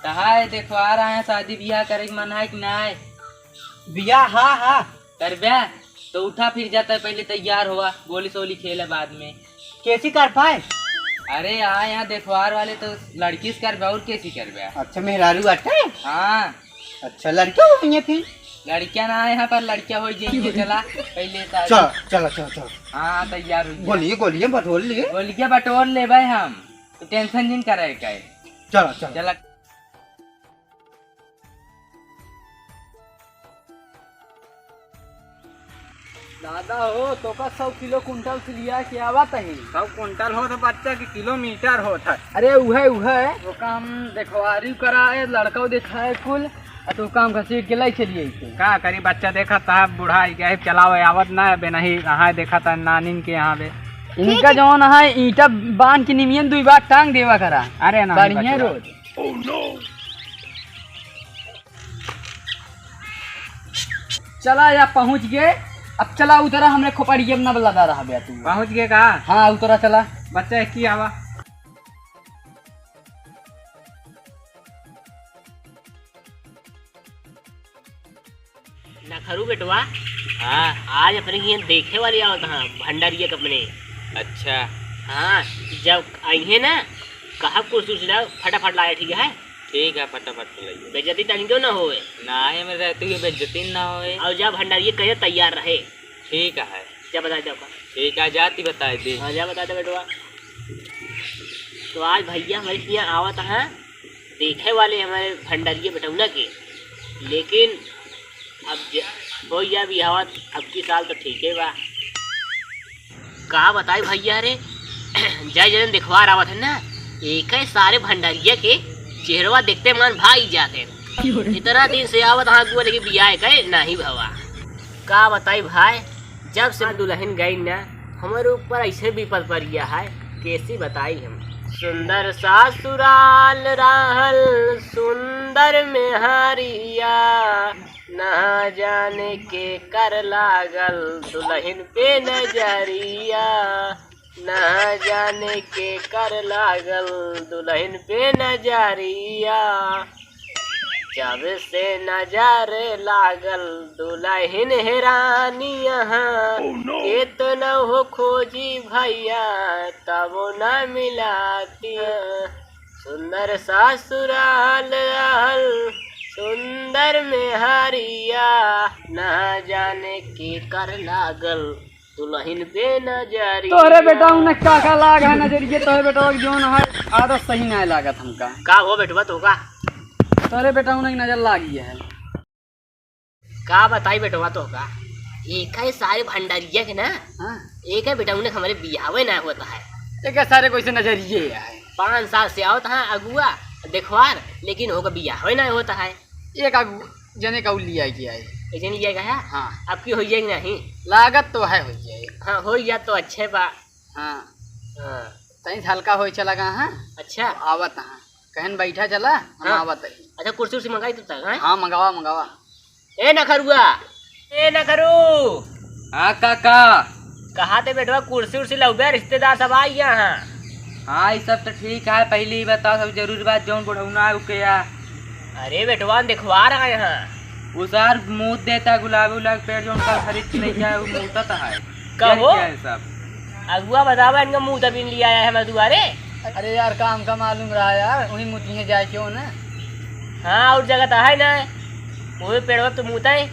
कहा देखो आ रहा है शादी ब्याह करे के मन है कि नहीं? बिया हाँ हाँ कर ब्याह तो उठा फिर जाता है, पहले तैयार हुआ, गोली सोली खेला बाद में। कैसी कर पाए? अरे यहाँ देखवार वाले तो लड़की से कर और कैसी कर ब्याह। अच्छा मेहरारू अटे। हाँ अच्छा लड़कियाँ हुई हैं फिर? लड़कियां ना यहाँ पर लड़कियां हो जाएंगे। चला पहले चलो चलो चलो चलो। हाँ तैयार हो बोलिए बोलिए बटोर लिए। बोलिए बटोर ले भाई, हम तो टेंशन नहीं करे का। चलो चलो चला दादा हो तो का 100 किलो कुंटल से लिया कि आवत है? 100 कुंटल हो तो बच्चा की किलोमीटर होता है। अरे उहे वो काम देखवारी कराए, लड़का दिखाए कुल तो काम का सीट के लाई चलिए का करी। बच्चा देखा था बूढ़ा गए चलाओ आवत ना बे नहीं, यहाँ देखा था नानी के यहाँ पे इनका जौन है ईटा बांध के निमियन 2 बार टांग देवा करा। अरे ना बढ़िया रोज। Oh no. चला या पहुँच गए। अब चला उतरा, हमने खोपड़ी अपना लगा रहा बे तू। पहुँच गए कहा? हाँ उतरा चला। बच्चा की आवा ना खरू बेटवा। हाँ आज अपने यहाँ देखे वाले आओ था भंडारिया कपने। अच्छा हाँ जब आई है ना कहा कुर्सी फटाफट लाया। ठीक है ठीक है फटाफट लाइए। बेइज्जती तनी तो ना होए ना है मेरे रहते हुए बेइज्जती ना होए। और जब भंडारिया कहे तैयार रहे। ठीक है क्या बता जाओ का? ठीक है जाती बता दे। हाँ जा बता दे बेटवा। तो आज भैया हमारे यहाँ आवत है देखे वाले हमारे भंडारिया बेटौना के, लेकिन अब हो या भी हवा अब की साल तो ठीक है बा। कहा बताए भैया रे जय जन दिखवा रहा था ना, एक है सारे भंडारिया के चेहरवा देखते मन भाई जाते। इतना दिन से आवत हाँ गुआ लेके बिया कहे नहीं भवा। का बताई भाई जब से दुल्हन गई ना हमारे ऊपर ऐसे विपद परिया है, कैसी बताई हम। सुंदर सासुराल राहल सुंदर मेहरिया, ना जाने के कर लागल दुल्हन पे नजरिया, ना जाने के कर लागल दुल्हन पे नजरिया। जब से नजर लागल दुल्हन हेरानी यहाँ, ये तो न हो खोजी भैया तब न मिलाती। सुंदर सासुराल रहल सुंदर मेहरिया, ना जाने के कर लागल दुल्हन पे नजरिया। तोहरे बेटा उन्हें का लाग है नजरिए। तोहरे बेटा जोन है आदत सही नहीं लागत हमका। का हो बेटवा तो का? तोहरे बेटा उन्हें नजर लागी है। का बताई बेटवा तो का? एक है सारे भंडारिया के ना। हाँ? एक है बेटा उन्हें हमारे बियावे ना होता है। एक सारे कोई से नजरिए है। 5 साल से आवत है अगुआ देखवार, लेकिन होगा बियावे ना होता है। एक जने का लिया किया है। ऐसे नहीं जाएगा है? हाँ अब की हो जाएगी नहीं? लागत तो है हो जाए। हाँ हो जा तो अच्छे बा। हाँ हाँ तहीं हल्का हो चला गा। हाँ अच्छा आवत हाँ कहन बैठा चला हम हाँ। आवत है। अच्छा कुर्सी उर्सी मंगाई तू तक? हाँ मंगावा मंगावा। ए ना खरुआ ए ना खरू। हाँ काका। कहा थे बेटवा कुर्सी उर्सी लौबे रिश्तेदार सब आई यहाँ। हाँ ये सब तो ठीक है, पहले ही बताओ सब जरूरी बात जौन बढ़ौना है उके या। अरे बेटवा देखवा रहा है यहाँ। वो सर मुँह देता है गुलाबी उलाबी पेड़ जो उनका खरीद के नहीं है वो मुँहता तो है। कहो? क्या है सब अगुआ बतावा इनका मुँह दबीन लिया है हमारे दुआरे। अरे यार काम का मालूम रहा यार, वही मुतिये जाए क्यों ना। हाँ और जगह तो है ना वो पेड़ तो मुँहता है।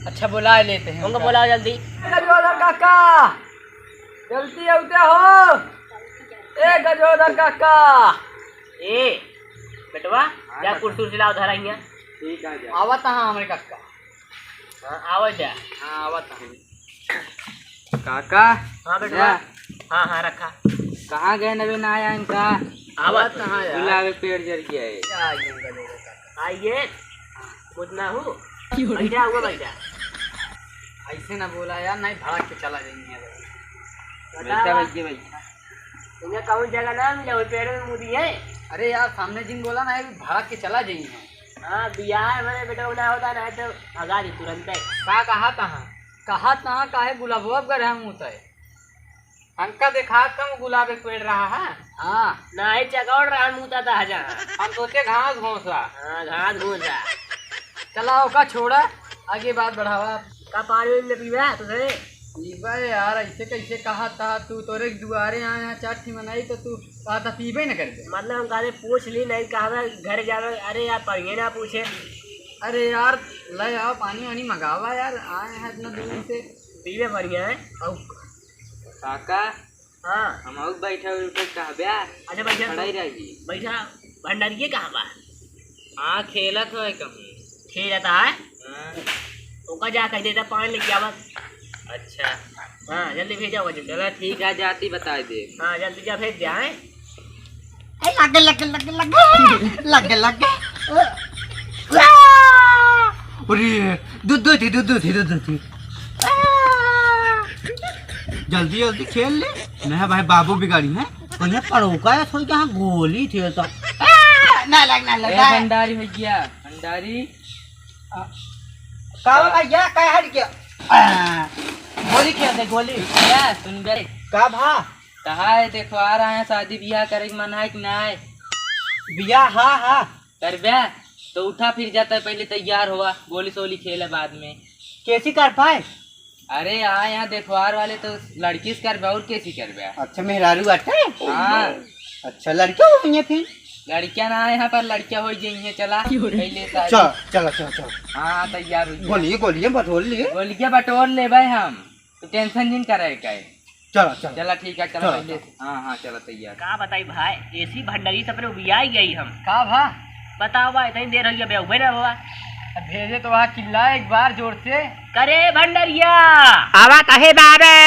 अच्छा बुला लेते हैं उनको बोला जल्दी। गजोदर काका जल्दी आते हो। ए गजोदर काका। ए बेटवा जा कुर्सी उर्सी लाओ धरा यहाँ। ठीक है जा। आवत हाँ हमारे काका। हाँ आवाज जा। हाँ आवत हाँ। काका हाँ बेटवा। हाँ हाँ रखा। कहाँ गए नवीन आया इनका? आवाज हाँ यार गुलाबी पेड़ जल गया है। आइए कुछ ना हो बैठा हुआ बैठा। ऐसे ना बोला यार, नहीं भड़क के चला जाएंगे। बैठा बैठिए बैठा। इन्हें कौन जगह ना मिला वो पेड़ में मुदी है। अरे यार सामने जिन बोला ना भड़क के चला जाएंगे। हाँ बियाह हमारे बेटा ना होता ना तो भगा दी तुरंत। का कहा कहाँ काहे गुलाबवा कर हम उतर। हमका देखा कम गुलाब एक पेड़ रहा है। हाँ नहीं चकौड़ रहा मुँह था जहाँ। हम सोचे घास घोंसा। हाँ घास घूसा। चला ओका छोड़ा, आगे बात बढ़ावा। का पानी में पीवा तुझे? पीबा यार, ऐसे कैसे कहा था तू? तोरे दुआरे आए यहाँ चाट थी मनाई तो तू कहा था पीबे न कर दे। मतलब हम कहा पूछ ली नहीं, कहा घर जावे। अरे यार पढ़िए ना पूछे। अरे यार ले आओ पानी वानी मंगावा यार, आए हैं इतना दूर से। पीवे बढ़िया है। काका हाँ हम और बैठे उठे कहब्या। अच्छा बैठा खड़ा ही रही। बैठा। भंडारिये कहाँ बा? हाँ खेलत हो कहीं। खेल जाता है। ओका जा कह देता पानी लेके आवा। अच्छा हाँ जल्दी भेजा होगा जल्दी। चलो ठीक है, जाती बता दे। हाँ जल्दी जा भेज दिया है। लगे लगे लगे लगे लगे लगे अरे दूध थी जल्दी जल्दी खेल ले। नहीं भाई बाबू बिगाड़ी है कहीं पड़ोका है सोई जहाँ गोली थी तो ना लग भंडारी भैया, भंडारी का भैया का हट गया गोली खेल दे गोली। क्या सुन बे का भा कहा है? देखो आ रहा है शादी ब्याह करे के मन है कि नहीं? बिया हाँ हाँ कर बे तो उठा फिर जाता है, पहले तैयार हुआ, गोली सोली खेले बाद में। कैसी कर पाए? अरे हाँ यहाँ देखवार वाले तो लड़की से कर बे और कैसी कर बे। अच्छा मेहरारू अटे हाँ अच्छा लड़के होंगे फिर। लड़कियां ना यहाँ पर लड़कियां हो जाइए। चला पहले शादी। चल चलो चलो चलो हाँ तैयार हुई। गोलिए गोलिए बटोर लिए। गोलियां बटोर ले भाई, हम तो टेंशन नहीं करे का। चलो चलो चला ठीक है, चलो चलो, पहले। हाँ हाँ चलो तैयार। का बताई भाई, ऐसी भंडारी से अपने बिया ही गई हम। का भा बताओ भाई इतनी देर हुई है हुए ना बाबा। भेजे तो वहाँ चिल्ला एक बार जोर से। करे भंडरिया आवा कहे बाबे।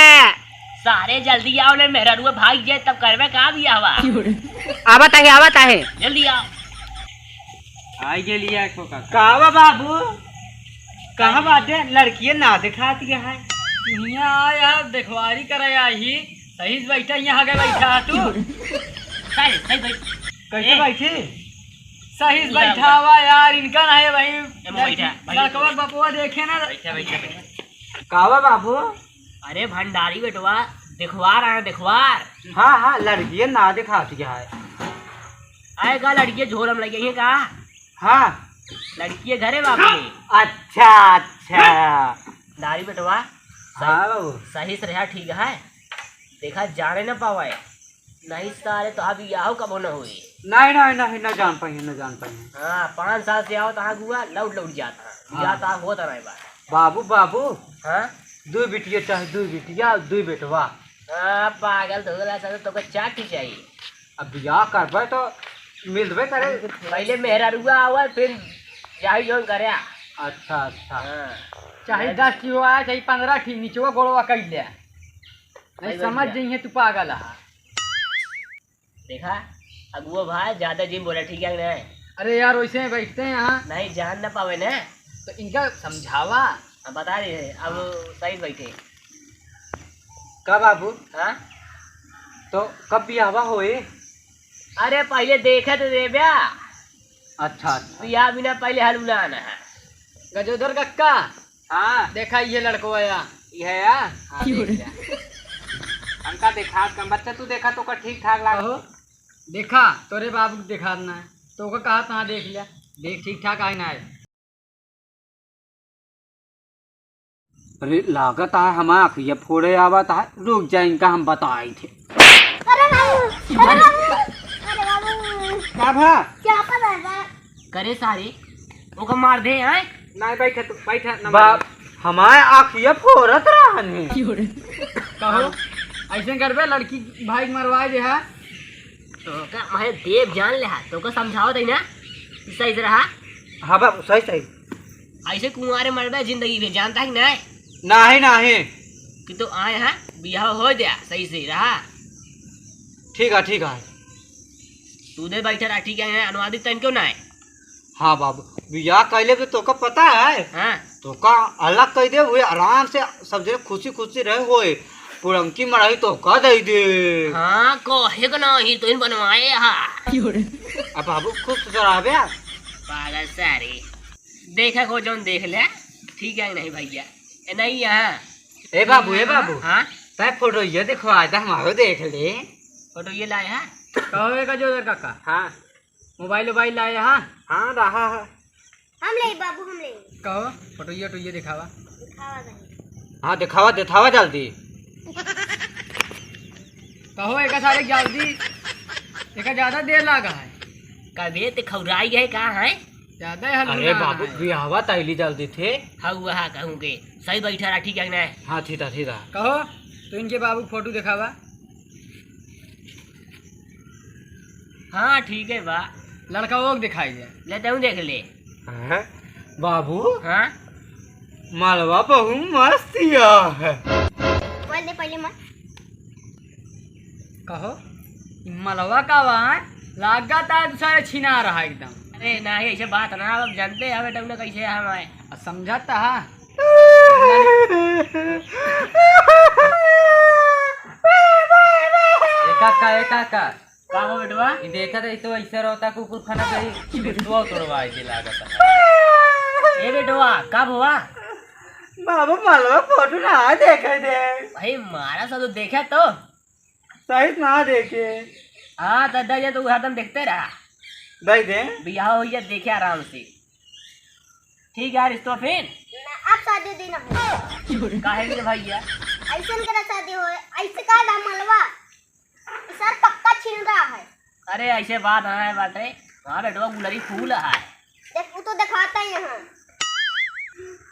सारे जल्दी आओ ने मेहरा रुआ भाग जाए तब करवे का भी आवा। आवत है। जल्दी आओ। आई के लिए कावा बाबू कहाँ बाटे? लड़कियां ना दिखाती है। यहाँ यार देखवारी करे आई सही से बैठा, यहाँ आगे बैठा तू। सही सही भाई। कैसे बैठी? सही से बैठा हुआ यार, इनका ना है भाई। बैठा लड़कवा बपुआ देखे ना। बैठा बैठा बैठा। कावा बाबू अरे भंडारी बेटवा दिखवार आए दिखवार। हाँ हाँ लड़कियां ना दिखाती है। आएगा लड़की झोलम लगे हैं का? हाँ लड़की घरे बाबू ने। अच्छा अच्छा दारी बेटवा हाँ बाबू सही से रहा ठीक है। देखा जाने न पावे नहीं सारे तो अभी आओ कबो न हुई। नहीं नहीं नहीं न जान पाई न जान पाई। हाँ 5 साल से आओ तहाँ गुआ लौट लौट जाता या ता होता नहीं बात। बाबू बाबू हाँ दो बिटिया चाहे दो बिटिया दो बेटवा। हाँ पागल तो गला तो को चाटी चाहिए। अब बियाह करबे तो मिलबे करे। पहले मेहरा रुआ आवा फिर जाही जोन करे। अच्छा अच्छा हाँ चाहे 10 की हुआ चाहे 15 की, नीचवा गोड़वा कर लिया नहीं समझ जाइए तू पागल है। देखा अब वो भाई ज्यादा जिम बोला ठीक है नहीं? अरे यार वैसे बैठते हैं यहाँ नहीं जान न पावे न तो इनका समझावा। अब बता रहे हैं अब सही बैठे। का बाबू हाँ तो कब बियाह होए? अरे पहले देखे तो दे ब्या। अच्छा अच्छा बिया बिना पहले हलूना आना है। गजोदर कक्का हाँ देखा ये लड़को या ये है। हाँ, देख लिया। हमका देखा कम बच्चा तू देखा तो का ठीक ठाक लगा। आहो, देखा तोरे बाबू को दिखा ना है तो को कहा था देख लिया, देख ठीक ठाक आए ना है। अरे लागत है हम आँखिया फोड़े आवत है। रुक जाए इनका हम बताए थे। क्या भा करे सारे वो को मार दे हैं। नहीं बैठे तू बैठे बाप हमारे आँखिया फोड़त रहने। कहो ऐसे करबे लड़की भाई के मरवाए दे है तो का मैं देव जान ले हा तो को समझाओ दे ना सही से रहा। हाँ बाबू सही सही। ऐसे कुंवारे मरबे जिंदगी में जानता है नहीं नहीं नहीं कि तो आए हैं बियाह हो गया सही से रहा। ठीक है तू दे बैठा रहा ठीक है अनुवादित तन क्यों ना है। हाँ बाबू बियाह कैले के तो का पता है। हाँ तो का अलग कह दे हुए आराम से सब जगह खुशी खुशी रहे हुए पुरंकी मराई तो का दे दे। हाँ कहे को नहीं तो इन बनवाए हाँ। अब बाबू खुश रहे। पागल सारे देखा को जोन देख ले ठीक है नहीं भैया ए नहीं यहाँ। ए बाबू हाँ तय फोटो ये दिखवा दे हमारो देख ले। फोटो ये लाए हैं। कहो एक जो उधर काका हाँ मोबाइल लाए हाँ हाँ रहा है। हम ले बाबू हम ले कहो फोटो ये दिखावा दिखावा दही हाँ दिखावा जल्दी। कहो एक सारे जल्दी एक ज्यादा देर लगा है कभी तो खौराई है कहाँ है? ज्यादा है अरे बाबू बियाहवा तैली जल्दी थे। हाँ वहाँ कहूँ के सही बैठा रहा ठीक है ना? हाँ थी था कहो तो इनके बाबू फोटो दिखावा। हाँ ठीक है बा लड़का वो दिखाई दे लेते हूँ देख ले। हैं? बाबू हाँ मालवा बहु मस्त है। पहले मत कहो इ मलवा का वहाँ लागा था दूसरे छिना रहा एकदम। अरे नहीं ऐसे बात ना अब जानते हैं बेटा उन्हें कैसे हम आए। समझाता है काका का हो बेटवा? ये देखा था तो ऐसा रहता कुकुर खाना कहीं बिस्वा तोड़वा के लागत ए बेटवा कब हुआ? बाबू मालवा फोटो ना देखे दे। भाई मारा सा तो देखा तो सही ना देखे हाँ दादा ये तो हरदम देखते रहा। दे दे। बियाह हो गया देखे आराम से। ठीक है रिश्तो फिर ना अब शादी देना हो काहे के भैया? ऐसे करा शादी हो ऐसे का दाम मलवा सर पक्का छीन रहा है। अरे ऐसे बात है बाटे। हाँ बेटवा गुलरी फूल है। देख वो तो दिखाता ही यहाँ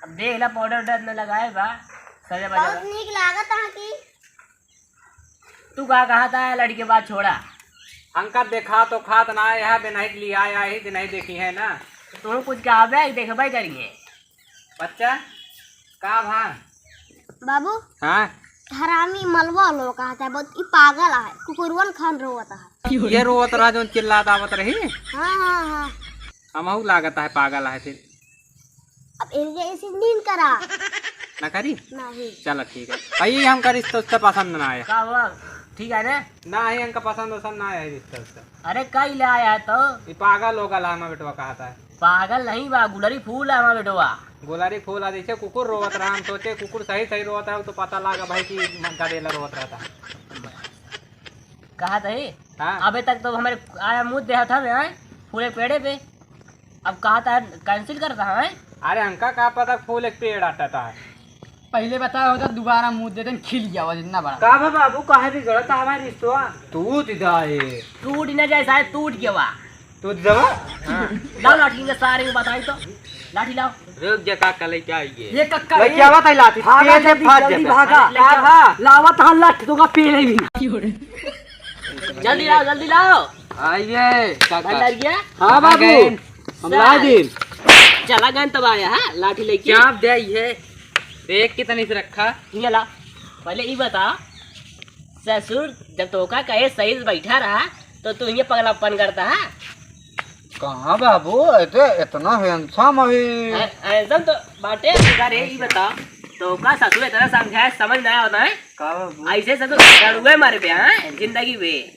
अब देख ला पाउडर उडर न लगाए बा सजा बजा। बहुत नीक लागत है कि तू कहा था लड़की के बाद छोड़ा? अंका देखा तो खात ना यह दिन नहीं लिया आया ही दिन नहीं देखी है ना। तुम कुछ कहा बे देखबे करिए बच्चा का भा बाबू हाँ हरामी मलवा लोग कहता है बहुत पागल है कुकुरवन खान रोता है। ये रोवत रहा जो चिल्लात आवत रही हाँ हमहू लागत है पागल है फिर अब ऐसे नींद करा ना करी नहीं चलो ठीक है भाई हमका रिश्ता उसका पसंद ना आया का हुआ? ठीक है ना? ना ही हमका पसंद वसंद ना आया रिश्ता उसका। अरे कई ले आया है तो ये पागल होगा लामा बेटवा कहता है। पागल नहीं बा गुलरी फूल है हमारा बेटवा। गुलारी फूल आ जैसे कुकुर रोवत रहा हम सोचे कुकुर सही रोवत है तो पता लगा भाई कि गदेला रोवत रहता है। कहा था हाँ अबे तक तो हमारे आया मुँह देहा था मैं पूरे पेड़े पे। अब कहा था कैंसिल करता है। अरे हमका का पता फूल एक पेड़ आता है। पहले बताया होता दोबारा मुंह देते खिल गया वो जितना बड़ा। का बा बाबू काहे बिगड़ता हमारे रिश्तवा? तू दिदाए टूट न जाए शायद टूट गया वा। तू दवा लाओ लाठी के सारे को बताई तो लाठी लाओ। रुक जा का कले क्या आइए ये कक्का ले क्या बात है लाठी भागा तेल से जल्दी फाड़ जल्दी जाता। भागा अरे, हाँ लावा तहाँ लट दूंगा पेड़ भी जल्दी लाओ आइए भंडार गया। हाँ बाबू हम ला दिन चला गन तब आया है लाठी लेके। क्या दे है देख कितनी से रखा ये ला पहले ये बता ससुर जब तोका कहे सही से बैठा रहा तो तू ये पगलापन करता है। कहाँ बाबू इतना हैंडसम अभी एकदम तो बाटे रे ये बता तो का ससुर इतना समझाए समझ ना होता है का बाबू ऐसे ससुर मारे पे हैं जिंदगी में।